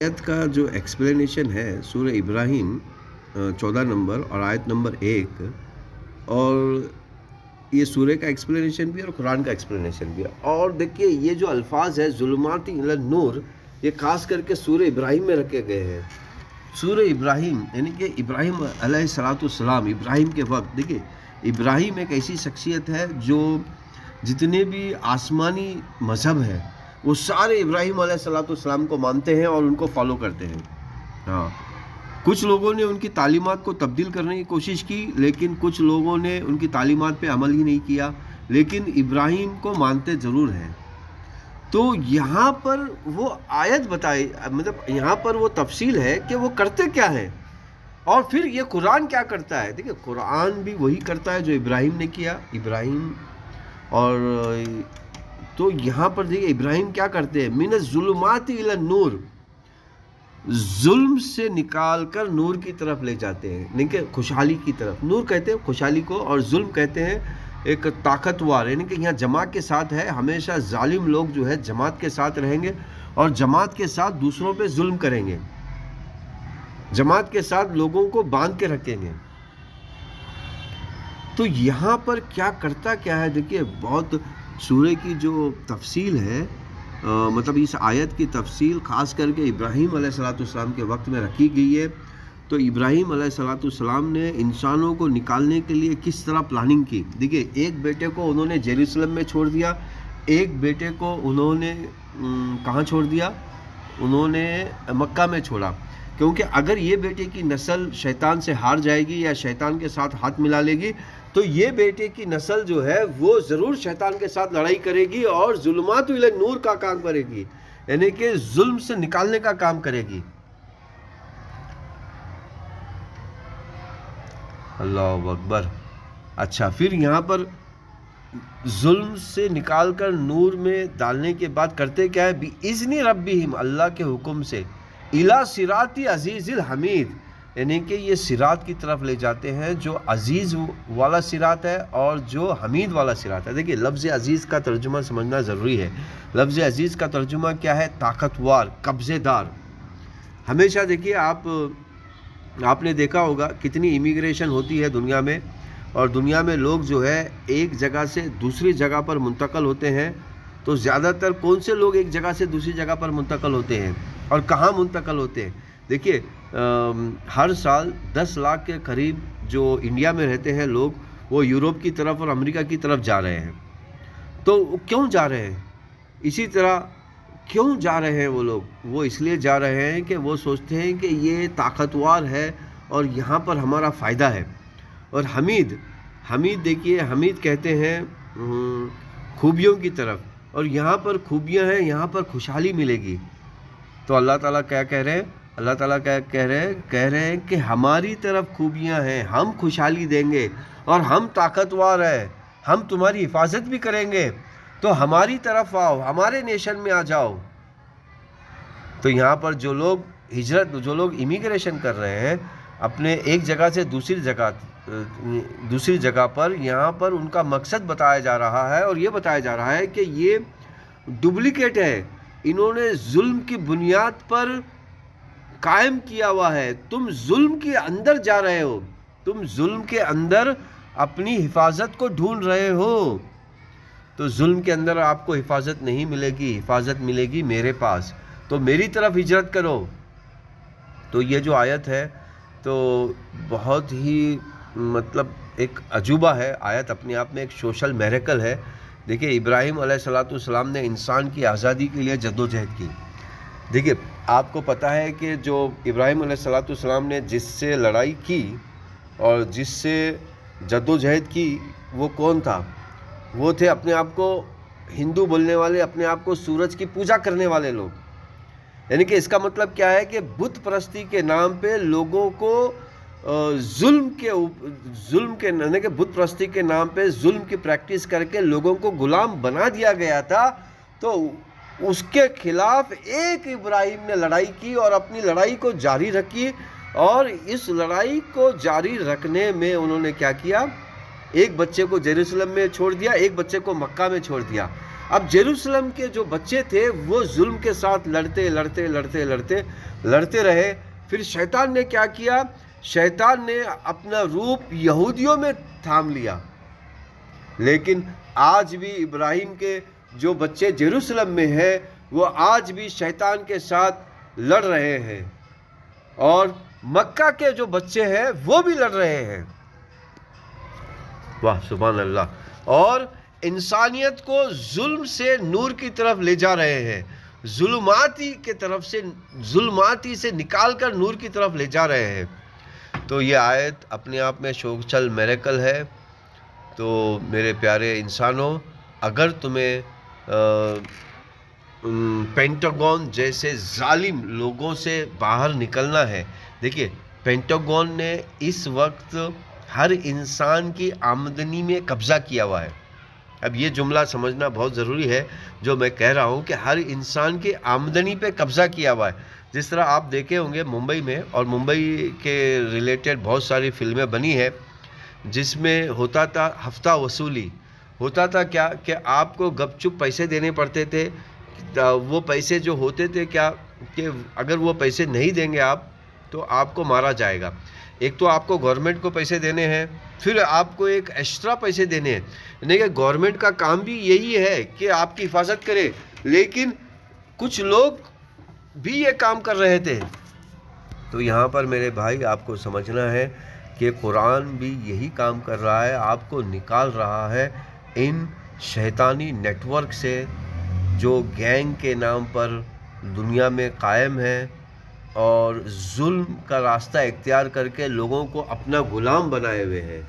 आयत का जो एक्सप्लेनेशन है सूरह इब्राहिम 14 नंबर और आयत नंबर 1। और ये सूरह का एक्सप्लेनेशन भी है और कुरान का एक्सप्लेनेशन भी है। और देखिए ये जो अल्फाज है ज़ुल्माती इलन नूर, ये खास करके सूरह इब्राहिम में रखे गए हैं। सूरह इब्राहिम यानी कि इब्राहिम अलैहिस्सलाम, इब्राहिम के वक्त देखिए इब्राहिम एक ऐसी शख्सियत है जो जितने भी आसमानी मज़हब है वो सारे इब्राहिम अलैहिस्सलाम को मानते हैं और उनको फॉलो करते हैं। हाँ, कुछ लोगों ने उनकी तालीमात को तब्दील करने की कोशिश की, लेकिन कुछ लोगों ने उनकी तालीमात पे अमल ही नहीं किया, लेकिन इब्राहिम को मानते ज़रूर हैं। तो यहाँ पर वो आयत बताई, मतलब यहाँ पर वो तफसील है कि वो करते क्या है और फिर ये कुरान क्या करता है। देखिए कुरान भी वही करता है जो इब्राहिम ने किया। इब्राहिम और तो यहाँ पर देखिए इब्राहिम क्या करते हैं, मिनज़ ज़ुल्माति इलन नूर, जुल्म से निकाल कर नूर की तरफ ले जाते हैं, नहीं कि खुशहाली की तरफ। नूर कहते हैं खुशहाली को और जुल्म कहते हैं एक ताकतवर, यानी कि यहाँ जमात के साथ है। हमेशा जालिम लोग जो है जमात के साथ रहेंगे और जमात के साथ दूसरों पे जुल्म करेंगे, जमात के साथ लोगों को बांध के रखेंगे। तो यहाँ पर क्या करता क्या है, देखिए बहुत सूरह की जो तफसील है, मतलब इस आयत की तफसील ख़ास करके इब्राहीम अलैहिस्सलाम के वक्त में रखी गई है। तो इब्राहीम अलैहिस्सलाम ने इंसानों को निकालने के लिए किस तरह प्लानिंग की। देखिए एक बेटे को उन्होंने जेरूसलम में छोड़ दिया, एक बेटे को उन्होंने कहाँ छोड़ दिया, उन्होंने मक्का में छोड़ा। क्योंकि अगर ये बेटे की नस्ल शैतान से हार जाएगी या शैतान के साथ हाथ मिला लेगी तो ये बेटे की नस्ल जो है वो ज़रूर शैतान के साथ लड़ाई करेगी और ज़ुल्मात इला नूर का काम करेगी, यानी कि जुल्म से निकालने का काम करेगी। अल्लाह अकबर। अच्छा, फिर यहाँ पर जुल्म से निकाल कर नूर में डालने के बाद करते क्या है, बि इज़्नि रब्बिहिम, अल्लाह के हुक्म से, इला सिराती अजीज़िल हमीद, यानी कि ये सिरात की तरफ ले जाते हैं जो अजीज़ वाला सिरात है और जो हमीद वाला सिरात है। देखिए लफ्ज़ अजीज़ का तर्जुमा समझना ज़रूरी है। लफ्ज़ अजीज़ का तर्जुमा क्या है, ताकतवर, कब्ज़ेदार। हमेशा देखिए आपने देखा होगा कितनी इमिग्रेशन होती है दुनिया में, और दुनिया में लोग जो है एक जगह से दूसरी जगह पर मुंतकिल होते हैं। तो ज़्यादातर कौन से लोग एक जगह से दूसरी जगह पर मुंतकिल होते हैं और कहाँ मुंतकिल होते हैं। देखिए हर साल 10 लाख के करीब जो इंडिया में रहते हैं लोग, वो यूरोप की तरफ और अमेरिका की तरफ जा रहे हैं। तो क्यों जा रहे हैं, इसी तरह क्यों जा रहे हैं वो लोग, वो इसलिए जा रहे हैं कि वो सोचते हैं कि ये ताकतवर है और यहाँ पर हमारा फ़ायदा है। और हमीद देखिए हमीद कहते हैं खूबियों की तरफ, और यहाँ पर खूबियाँ हैं, यहाँ पर खुशहाली मिलेगी। तो अल्लाह ताला क्या कह रहे हैं, अल्लाह ताला क्या कह रहे हैं कि हमारी तरफ खूबियाँ हैं, हम खुशहाली देंगे और हम ताकतवर हैं, हम तुम्हारी हिफाजत भी करेंगे, तो हमारी तरफ आओ, हमारे नेशन में आ जाओ। तो यहाँ पर जो लोग हिजरत, जो लोग इमिग्रेशन कर रहे हैं अपने एक जगह से दूसरी जगह पर, यहाँ पर उनका मकसद बताया जा रहा है और ये बताया जा रहा है कि ये डुप्लीकेट है, इन्होंने जुल्म की बुनियाद पर कायम किया हुआ है। तुम जुल्म के अंदर जा रहे हो, तुम जुल्म के अंदर अपनी हिफाजत को ढूंढ रहे हो। तो जुल्म के अंदर आपको हिफाजत नहीं मिलेगी, हिफाजत मिलेगी मेरे पास, तो मेरी तरफ हिजरत करो। तो ये जो आयत है तो बहुत ही मतलब एक अजूबा है आयत, अपने आप में एक सोशल मिरेकल है। देखिए इब्राहीम अलैहिस्सलाम ने इंसान की आज़ादी के लिए जद्दोजहद की। देखिए आपको पता है कि जो इब्राहीम अलैहिस्सलाम ने जिससे लड़ाई की और जिससे जद्दोजहद की वो कौन था, वो थे अपने आप को हिंदू बोलने वाले, अपने आप को सूरज की पूजा करने वाले लोग। यानी कि इसका मतलब क्या है कि बुत परस्ती के नाम पे लोगों को जुल्म के यानी कि बुत परस्ती के नाम पे जुल्म की प्रैक्टिस करके लोगों को गुलाम बना दिया गया था। तो उसके खिलाफ एक इब्राहीम ने लड़ाई की और अपनी लड़ाई को जारी रखी, और इस लड़ाई को जारी रखने में उन्होंने क्या किया, एक बच्चे को जेरूसलम में छोड़ दिया, एक बच्चे को मक्का में छोड़ दिया। اب یروشلم کے جو بچے تھے وہ ظلم کے ساتھ لڑتے رہے. پھر شیطان نے کیا کیا؟ شیطان نے اپنا روپ یہودیوں میں تھام لیا. لیکن آج بھی ابراہیم کے جو بچے یروشلم میں ہیں وہ آج بھی شیطان کے ساتھ لڑ رہے ہیں، اور مکہ کے جو بچے ہیں وہ بھی لڑ رہے ہیں. واہ سبحان اللہ. اور انسانیت کو ظلم سے نور کی طرف لے جا رہے ہیں، ظلماتی سے نکال کر نور کی طرف لے جا رہے ہیں. تو یہ آیت اپنے آپ میں سوشل میریکل ہے. تو میرے پیارے انسانوں، اگر تمہیں پینٹاگون جیسے ظالم لوگوں سے باہر نکلنا ہے، دیکھیے پینٹاگون نے اس وقت ہر انسان کی آمدنی میں قبضہ کیا ہوا ہے. اب یہ جملہ سمجھنا بہت ضروری ہے جو میں کہہ رہا ہوں، کہ ہر انسان کی آمدنی پہ قبضہ کیا ہوا ہے. جس طرح آپ دیکھے ہوں گے ممبئی میں، اور ممبئی کے ریلیٹڈ بہت ساری فلمیں بنی ہیں جس میں ہوتا تھا ہفتہ وصولی. ہوتا تھا کیا کہ آپ کو گپ چپ پیسے دینے پڑتے تھے. وہ پیسے جو ہوتے تھے کیا کہ اگر وہ پیسے نہیں دیں گے آپ تو آپ کو مارا جائے گا. ایک تو آپ کو گورنمنٹ کو پیسے دینے ہیں، پھر آپ کو ایک ایکسٹرا پیسے دینے ہیں. یعنی کہ گورنمنٹ کا کام بھی یہی ہے کہ آپ کی حفاظت کرے، لیکن کچھ لوگ بھی یہ کام کر رہے تھے. تو یہاں پر میرے بھائی آپ کو سمجھنا ہے کہ قرآن بھی یہی کام کر رہا ہے، آپ کو نکال رہا ہے ان شیطانی نیٹ ورک سے جو گینگ کے نام پر دنیا میں قائم ہے، اور ظلم کا راستہ اختیار کر کے لوگوں کو اپنا غلام بنائے ہوئے ہیں.